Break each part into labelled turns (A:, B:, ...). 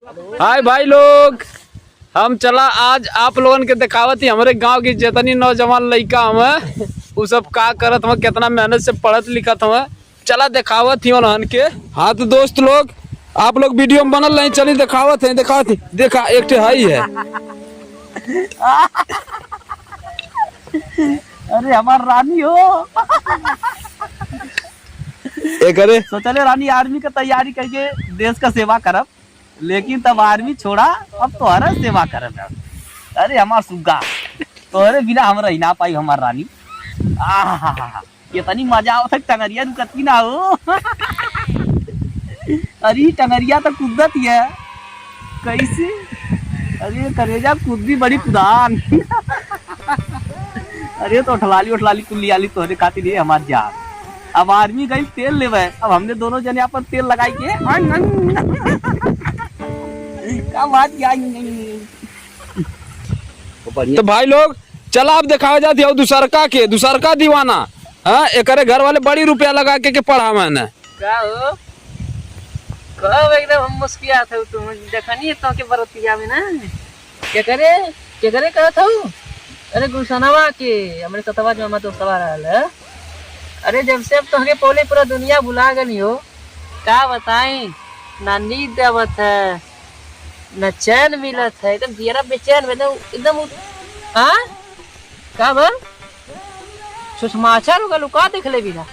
A: हाय भाई लोग, हम चला आज आप लोगन के दिखावत ही हमारे गांव की जितनी नौजवान लड़का हमें वो सब का करत हम, कितना मेहनत से पढ़त लिखत हम, चला दिखावत ही उन्हन के। हाँ तो दोस्त लोग, आप लोग वीडियो में बनल नहीं, चली दिखावत है। देखा एक ठे हाई है।
B: अरे हमार रानी हो।
A: एक अरे
B: सोचले रानी आर्मी का तैयारी करके देश का सेवा करब, लेकिन तब आर्मी छोड़ा, अब तोहरा सेवा करब। अरे हमार सुग्गा तोहरे बिना हम रही ना पाई हमार रानी। कितनी मजा आवत है टंगरिया रुकती ना हो। अरे टंगरिया तो कूदत है कैसे। अरे करेजा कूद भी बड़ी कुदान। अरे तो उठलाली कुल्ली आली तोहरे खातिर ये हमार जान। अब आर्मी गई तेल लेवे, अब हमने दोनों जने अपन तेल लगाई के क्या बात क्या।
A: तो भाई लोग चला आप दिखावा जाती हो दूसरका दीवाना। हाँ एक घर वाले बड़ी रुपया लगा के पढ़ा मैंने
C: का हो कब एकदम हम मुस्किया थे तुम देखनी तो के बरतिया में ना क्या करे कहत हो। अरे गुलशनवा के हमरे सतवा जो मत सवा रहल है। अरे जब से अब तोहके पोले पूरा दुनिया भुला गई हो, का बताई ना नींद आवत है न चैन मिलत है, एकदम दियरा बेचैन एकदम। हाँ का बल सुषमाचार होगा लुका देख ले बिना।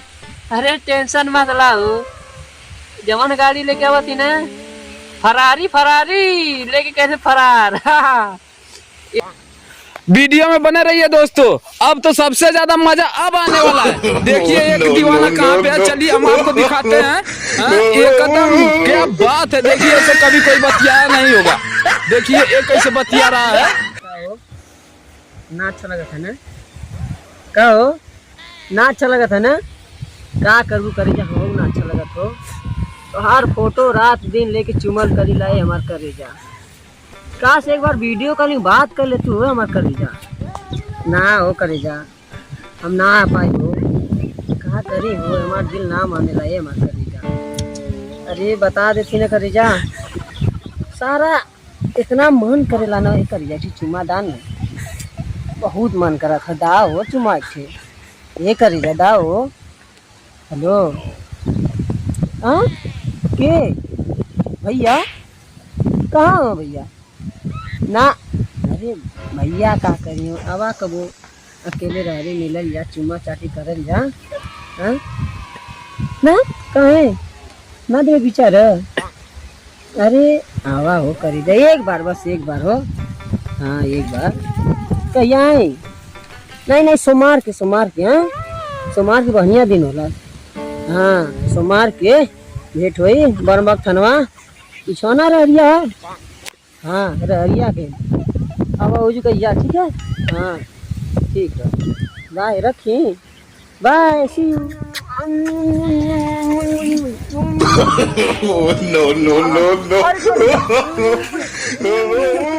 C: अरे टेंशन मत लाओ, जवन गाड़ी लेके आवती ना फरारी लेके कैसे फरार।
A: वीडियो में बने रहिए दोस्तों, अब तो सबसे ज्यादा मजा अब आने वाला है। देखिए एक दीवाना कहाँ पे है, चलिए हम आपको दिखाते हैं। एकदम क्या बात है, देखिए ऐसे कभी कोई बतियाया नहीं होगा। देखिए एक कैसे बतिया रहा है।
C: ना अच्छा लगा था ना, कहो ना अच्छा लगा था ना, का करू करेजा हो ना अच्छा लगा तो हर फोटो रात दिन लेके चुमल करी लाए हमार करेजा। काश एक बार वीडियो कॉलिंग बात कर ले तू हमार करेजा। ना हो करेजा हम ना आ पाई हो, कहा करी हो हमार दिल ना माने लाए हमार करेजा। अरे बता देती ना करेजा, सारा इतना मन करेला ना करेजा की चुमा दान में बहुत मन करा था। दाओ चुमा के ये करेजा दाओ। हेलो हाँ के भैया कहाँ हो भैया ना। अरे भैया का करियो आवा कबो अकेले रह रहे मिलल जा चुमा चाटी करल जा। हाँ ना कहे ना दे विचार। अरे आवा हो करी दे एक बार, बस एक बार हो। हाँ एक बार कहिया आई नहीं सोमवार के हाँ सोमवार के बढ़िया दिन होला। हाँ सोमवार के भेंट हुई बरमक थनवा पिछौना रहरिया है। हाँ रहरिया के अब उजू कहिया ठीक है। हाँ ठीक है बाय रखी बाय सी यू।
D: no.